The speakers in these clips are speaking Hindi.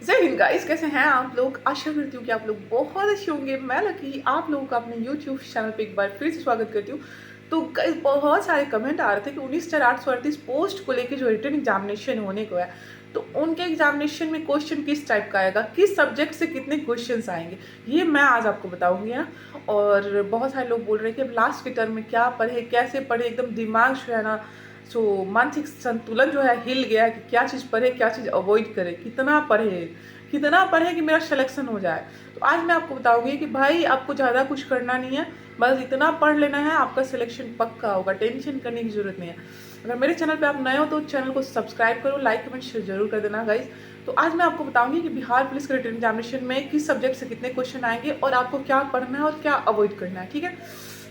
जय हिंद गाइस, कैसे हैं आप लोग। आशा करती हूँ कि आप लोग बहुत अच्छे होंगे। मैं लकी आप लोगों का अपने यूट्यूब चैनल पे एक बार फिर से स्वागत करती हूँ। तो गाइस, बहुत सारे कमेंट आ रहे थे कि 19,838 पोस्ट को लेके जो रिटन एग्जामिनेशन होने को है, तो उनके एग्जामिनेशन में क्वेश्चन किस टाइप का आएगा, किस सब्जेक्ट से कितने क्वेश्चन आएंगे, ये मैं आज आपको बताऊंगी ना। और बहुत सारे लोग बोल रहे हैं कि अब लास्ट के टर्म में क्या पढ़े, कैसे पढ़े, एकदम दिमाग जो है ना, सो मानसिक संतुलन जो है हिल गया है कि क्या चीज़ पढ़े, क्या चीज़ अवॉइड करे, कितना पढ़े कि मेरा सिलेक्शन हो जाए। तो आज मैं आपको बताऊंगी कि भाई आपको ज़्यादा कुछ करना नहीं है, बस इतना पढ़ लेना है, आपका सिलेक्शन पक्का होगा, टेंशन करने की जरूरत नहीं है। अगर मेरे चैनल पे आप नए हो तो चैनल को सब्सक्राइब करो, लाइक कमेंट शेयर जरूर कर देना गाइज। तो आज मैं आपको बताऊंगी कि बिहार पुलिस के रिटन एग्जामिनेशन में किस सब्जेक्ट से कितने क्वेश्चन आएंगे और आपको क्या पढ़ना है और क्या अवॉइड करना है। ठीक है,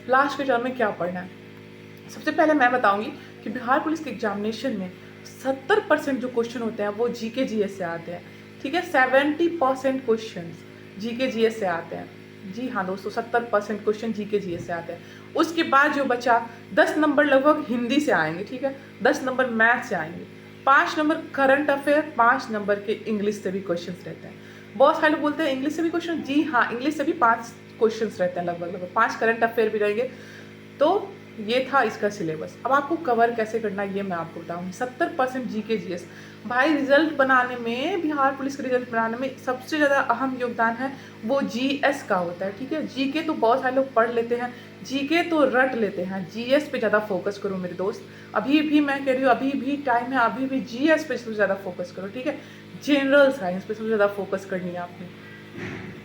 लास्ट के टर्म में क्या पढ़ना है। सबसे पहले मैं बताऊंगी कि बिहार पुलिस के एग्जामिनेशन में 70% जो क्वेश्चन होते हैं वो जीके जीएस से आते हैं। ठीक है, 70% क्वेश्चन जीके जीएस से आते हैं। जी हाँ दोस्तों, 70% क्वेश्चन जीके जीएस से आते हैं। उसके बाद जो बचा 10 नंबर लगभग हिंदी से आएंगे। ठीक है, 10 नंबर मैथ से आएंगे, 5 नंबर करंट अफेयर, 5 नंबर के इंग्लिश से भी क्वेश्चन रहते हैं। बहुत सारे लोग बोलते हैं इंग्लिश से भी क्वेश्चन, जी हाँ, इंग्लिश से भी 5 क्वेश्चन रहते हैं, लगभग 5 करंट अफेयर भी रहेंगे। तो ये था इसका सिलेबस। अब आपको कवर कैसे करना है ये मैं आपको बताऊंगी। 70% जीके जीएस। भाई रिजल्ट बनाने में, बिहार पुलिस के रिजल्ट बनाने में सबसे ज़्यादा अहम योगदान है वो जीएस का होता है। ठीक है, जीके तो बहुत सारे लोग पढ़ लेते हैं, जीके तो रट लेते हैं, जीएस पे ज़्यादा फोकस करो मेरे दोस्त। अभी भी मैं कह रही हूँ, अभी भी टाइम है, अभी भी जीएस पे सबसे ज़्यादा फोकस करो। ठीक है, जनरल साइंस पे सबसे ज़्यादा फोकस करनी है आपने।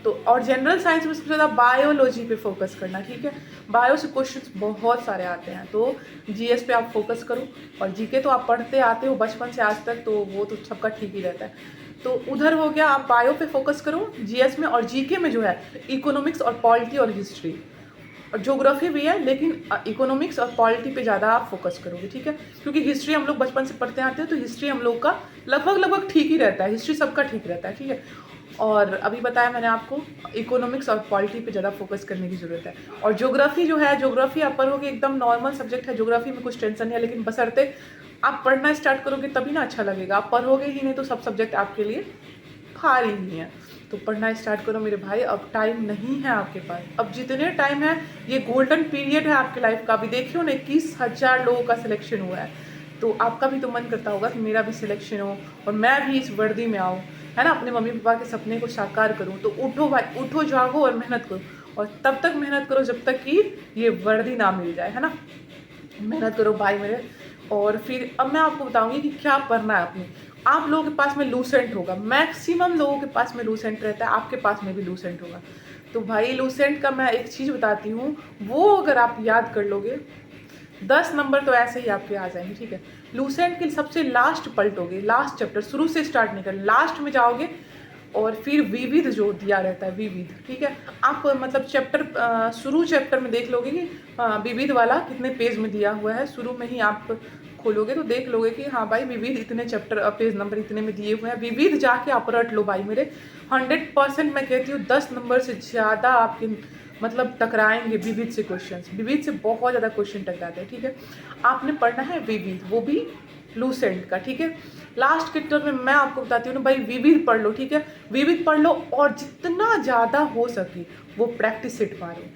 तो और जनरल साइंस में सबसे ज़्यादा बायोलॉजी पे फोकस करना। ठीक है, बायो से क्वेश्चंस बहुत सारे आते हैं, तो जीएस पे आप फोकस करो। और जीके तो आप पढ़ते आते हो बचपन से आज तक, तो वो तो सबका ठीक ही रहता है। तो उधर हो गया, आप बायो पे फोकस करो जीएस में। और जीके में जो है इकोनॉमिक्स और पॉलिटी और हिस्ट्री और ज्योग्राफी भी है, लेकिन इकोनॉमिक्स और पॉलिटी पे ज़्यादा आप फोकस करोगे। ठीक है, क्योंकि हिस्ट्री हम लोग बचपन से पढ़ते आते हैं, तो हिस्ट्री हम लोग का लगभग ठीक ही रहता है, हिस्ट्री सबका ठीक रहता है। ठीक है, और अभी बताया मैंने आपको, इकोनॉमिक्स और पॉलिटी पे ज़्यादा फोकस करने की ज़रूरत है। और ज्योग्राफी जो है, ज्योग्राफी आप पढ़ोगे, एकदम नॉर्मल सब्जेक्ट है, ज्योग्राफी में कुछ टेंशन नहीं है, लेकिन बशर्ते आप पढ़ना स्टार्ट करोगे तभी ना अच्छा लगेगा। आप पढ़ोगे ही नहीं तो सब सब्जेक्ट आपके लिए भारी ही है। तो पढ़ना स्टार्ट करो मेरे भाई, अब टाइम नहीं है आपके पास। अब जितने टाइम है, ये गोल्डन पीरियड है आपके लाइफ का। अभी देखियो ना, 21,000 लोगों का सिलेक्शन हुआ है, तो आपका भी तो मन करता होगा कि मेरा भी सिलेक्शन हो और मैं भी इस वर्दी में आऊँ, है ना, अपने मम्मी पापा के सपने को साकार करूँ। तो उठो भाई, उठो, जागो और मेहनत करो। और तब तक मेहनत करो जब तक कि ये वर्दी ना मिल जाए, है ना। मेहनत करो भाई मेरे। और फिर अब मैं आपको बताऊंगी कि क्या पढ़ना है अपने। आप लोगों के पास में लूसेंट होगा, मैक्सिमम लोगों के पास में लूसेंट रहता है, आपके पास में भी लूसेंट होगा। तो भाई लूसेंट का मैं एक चीज़ बताती हूँ, वो अगर आप याद कर लोगे 10 नंबर तो ऐसे ही आपके आ जाएंगे। ठीक है, लूसेंट के सबसे लास्ट पलटोगे, लास्ट चैप्टर, शुरू से स्टार्ट नहीं कर, लास्ट में जाओगे। और फिर विविध जो दिया रहता है, विविध। ठीक है, आप मतलब चैप्टर शुरू चैप्टर में देख लोगे कि विविध वाला कितने पेज में दिया हुआ है। शुरू में ही आप खोलोगे तो देख लोगे कि हाँ भाई, विविध इतने चैप्टर पेज नंबर इतने में दिए हुए हैं। विविध जाके आप रट लो भाई मेरे। 100% मैं कहती हूँ 10 नंबर से ज़्यादा आपके मतलब टकराएंगे विविध से क्वेश्चंस। विविध से बहुत ज़्यादा क्वेश्चन टकराते हैं। ठीक है, आपने पढ़ना है विविध, वो भी लूसेंट का। ठीक है, लास्ट के टर्म में मैं आपको बताती हूँ ना भाई, विविध पढ़ लो। ठीक है, विविध पढ़ लो और जितना ज़्यादा हो सके वो प्रैक्टिस सेट मारो।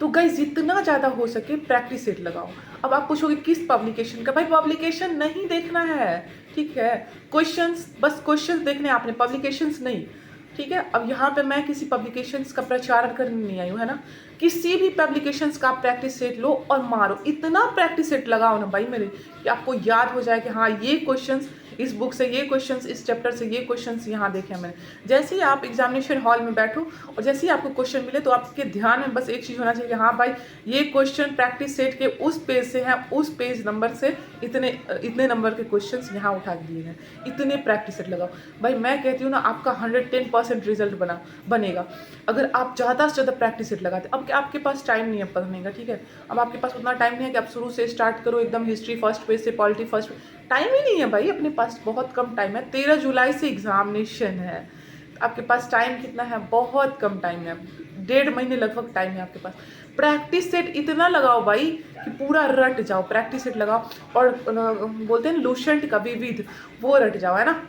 तो गाइस, जितना ज़्यादा हो सके प्रैक्टिस सेट लगाओ। अब आप पूछोगे किस पब्लिकेशन का, भाई पब्लिकेशन नहीं देखना है। ठीक है, क्वेश्चंस, बस क्वेश्चंस देखने आपने, पब्लिकेशंस नहीं। ठीक है, अब यहाँ पे मैं किसी पब्लिकेशंस का प्रचार करने नहीं आई हूँ, है ना। किसी भी पब्लिकेशंस का आप प्रैक्टिस सेट लो और मारो। इतना प्रैक्टिस सेट लगाओ ना भाई मेरे कि आपको याद हो जाए कि हाँ, ये क्वेश्चंस इस बुक से, ये क्वेश्चंस इस चैप्टर से, ये क्वेश्चंस यहाँ देखे हैं मैंने। जैसे ही आप एग्जामिनेशन हॉल में बैठो और जैसे ही आपको क्वेश्चन मिले, तो आपके ध्यान में बस एक चीज़ होना चाहिए कि हाँ भाई, ये क्वेश्चन प्रैक्टिस सेट के उस पेज से है, उस पेज नंबर से इतने इतने नंबर के क्वेश्चंस यहाँ उठा दिए हैं। इतने प्रैक्टिस सेट लगाओ भाई। मैं कहती हूँ ना, आपका 110% रिजल्ट बनेगा अगर आप ज़्यादा से ज़्यादा प्रैक्टिस सेट लगाते। अब आपके पास टाइम नहीं है पढ़ने का। ठीक है, अब आपके पास उतना टाइम नहीं है कि आप शुरू से स्टार्ट करो एकदम हिस्ट्री फर्स्ट पेज से, पॉलिटी फर्स्ट। टाइम ही नहीं है भाई अपने पास, बहुत कम टाइम है। 13 जुलाई से एग्जामिनेशन है, आपके पास टाइम कितना है, बहुत कम टाइम है। 1.5 महीने लगभग टाइम है आपके पास। प्रैक्टिस सेट इतना लगाओ भाई कि पूरा रट जाओ, प्रैक्टिस सेट लगाओ। और बोलते हैं लूसेंट का विविध, वो रट जाओ, है ना।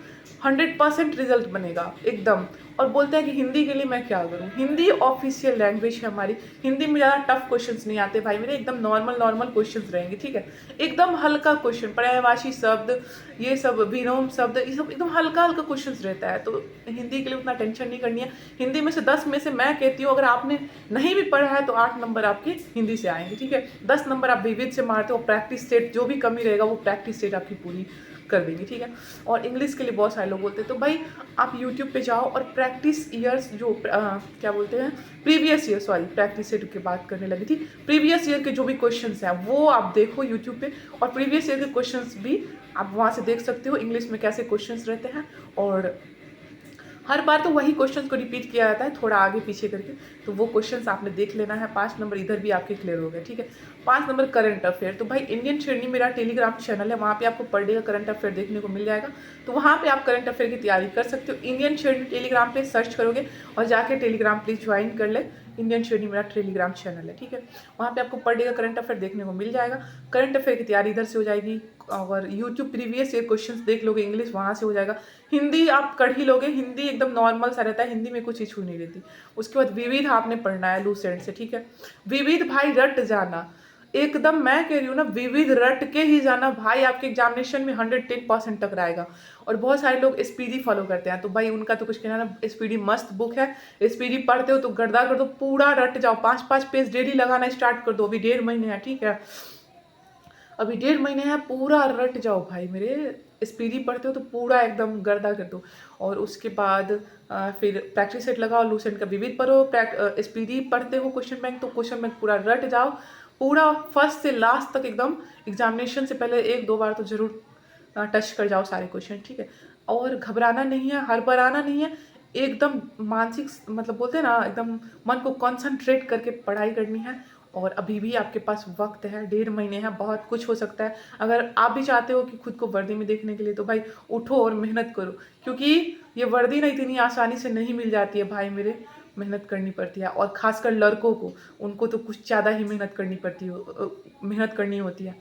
100% रिजल्ट बनेगा एकदम। और बोलते हैं कि हिंदी के लिए मैं क्या करूं, हिंदी ऑफिशियल लैंग्वेज है हमारी, हिंदी में ज़्यादा टफ क्वेश्चंस नहीं आते भाई मेरे, एकदम नॉर्मल नॉर्मल क्वेश्चंस रहेंगे, ठीक है। एकदम हल्का क्वेश्चन, पर्यायवाची शब्द, ये सब विलोम शब्द, ये सब एकदम हल्का हल्का क्वेश्चंस रहता है। तो हिंदी के लिए उतना टेंशन नहीं करनी है। हिंदी में से 10 में से मैं कहती हूँ अगर आपने नहीं भी पढ़ा है तो 8 नंबर आपके हिंदी से आएंगे, ठीक है। 10 नंबर आप विविध से मारते हो, प्रैक्टिस सेट जो भी कमी रहेगा वो प्रैक्टिस सेट आपकी पूरी कर देंगे, ठीक है। और इंग्लिश के लिए बहुत सारे लोग बोलते हैं, तो भाई आप यूट्यूब पे जाओ और प्रैक्टिस ईयर्स जो क्या बोलते हैं, previous year, sorry practice set की बात करने लगी थी, प्रीवियस ईयर के जो भी क्वेश्चंस हैं वो आप देखो यूट्यूब पे, और प्रीवियस ईयर के क्वेश्चंस भी आप वहाँ से देख सकते हो इंग्लिश में कैसे क्वेश्चंस रहते हैं। और हर बार तो वही क्वेश्चंस को रिपीट किया जाता है थोड़ा आगे पीछे करके, तो वो क्वेश्चंस आपने देख लेना है। 5 नंबर इधर भी आपके क्लियर हो गए, ठीक है। 5 नंबर करंट अफेयर, तो भाई इंडियन श्रेणी मेरा टेलीग्राम चैनल है, वहाँ पे आपको पर डे का करंट अफेयर देखने को मिल जाएगा, तो वहाँ पे आप करंट अफेयर की तैयारी कर सकते हो। इंडियन श्रेणी टेलीग्राम पे सर्च करोगे और जाके टेलीग्राम प्लीज ज्वाइन कर ले, इंडियन श्रेणी मेरा टेलीग्राम चैनल है, ठीक है। वहाँ पे आपको पर डे का करंट अफेयर देखने को मिल जाएगा। करंट अफेयर की तैयारी इधर से हो जाएगी, और यूट्यूब प्रीवियस ईयर क्वेश्चंस देख लोगे, इंग्लिश वहाँ से हो जाएगा। हिंदी आप कर ही लोगे, हिंदी एकदम नॉर्मल सा रहता है, हिंदी में कुछ इशू नहीं रहती। उसके बाद विविध आपने पढ़ना है लूसेंट से, ठीक है। विविध भाई रट जाना, एकदम मैं कह रही हूँ ना, विविध रट के ही जाना भाई, आपके एग्जामिनेशन में 110% तक रहेगा। और बहुत सारे लोग एसपीडी फॉलो करते हैं, तो भाई उनका तो कुछ कहना ना, एसपीडी मस्त बुक है, एसपीडी पढ़ते हो तो गर्दा कर दो, पूरा रट जाओ, 5-5 पेज डेली लगाना स्टार्ट कर दो। अभी 1.5 महीने है, ठीक है, अभी 1.5 महीने है, पूरा रट जाओ भाई मेरे। स्पीडी पढ़ते हो तो पूरा एकदम गर्दा कर दो। और उसके बाद फिर प्रैक्टिस सेट लगाओ, लूसेंट का विविध पढ़ो, स्पीडी पढ़ते हो क्वेश्चन बैंक, तो क्वेश्चन बैंक पूरा रट जाओ, पूरा फर्स्ट से लास्ट तक एकदम। एग्जामिनेशन से पहले 1-2 बार तो जरूर टच कर जाओ सारे क्वेश्चन, ठीक है। और घबराना नहीं है, हड़बड़ाना नहीं है, एकदम मानसिक मतलब बोलते हैं ना, एकदम मन को कॉन्सेंट्रेट करके पढ़ाई करनी है। और अभी भी आपके पास वक्त है, 1.5 महीने हैं, बहुत कुछ हो सकता है। अगर आप भी चाहते हो कि खुद को वर्दी में देखने के लिए, तो भाई उठो और मेहनत करो, क्योंकि ये वर्दी ना इतनी आसानी से नहीं मिल जाती है भाई मेरे, मेहनत करनी पड़ती है। और खासकर लड़कों को, उनको तो कुछ ज़्यादा ही मेहनत करनी पड़ती है, मेहनत करनी होती है,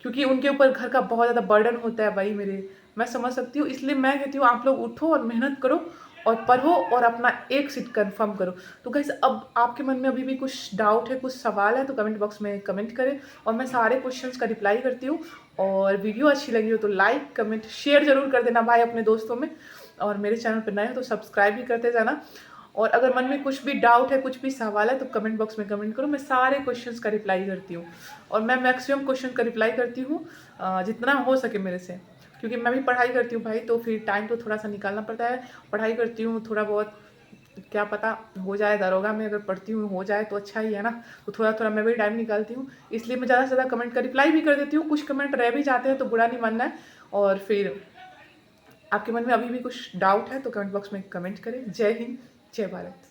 क्योंकि उनके ऊपर घर का बहुत ज़्यादा बर्डन होता है भाई मेरे, मैं समझ सकती हूँ। इसलिए मैं कहती हूँ आप लोग उठो और मेहनत करो और पढ़ो और अपना एक सीट कंफर्म करो। तो गाइस अब आपके मन में अभी भी कुछ डाउट है, कुछ सवाल है, तो कमेंट बॉक्स में कमेंट करें और मैं सारे क्वेश्चंस का रिप्लाई करती हूँ। और वीडियो अच्छी लगी हो तो लाइक कमेंट शेयर जरूर कर देना भाई अपने दोस्तों में, और मेरे चैनल पर नए हो तो सब्सक्राइब भी करते जाना। और अगर मन में कुछ भी डाउट है, कुछ भी सवाल है, तो कमेंट बॉक्स में कमेंट करो, मैं सारे क्वेश्चंस का रिप्लाई करती हूँ। और मैं मैक्सिमम क्वेश्चन का रिप्लाई करती हूँ जितना हो सके मेरे से, क्योंकि मैं भी पढ़ाई करती हूँ भाई, तो फिर टाइम तो थोड़ा सा निकालना पड़ता है। पढ़ाई करती हूँ थोड़ा बहुत, क्या पता हो जाए दरोगा में, अगर पढ़ती हूँ हो जाए तो अच्छा ही है ना, तो थोड़ा थोड़ा मैं भी टाइम निकालती हूँ, इसलिए मैं ज़्यादा से ज़्यादा कमेंट का रिप्लाई भी कर देती हूँ। कुछ कमेंट रह भी जाते हैं तो बुरा नहीं मानना है। और फिर आपके मन में अभी भी कुछ डाउट है तो कमेंट बॉक्स में कमेंट करें। जय हिंद, जय भारत।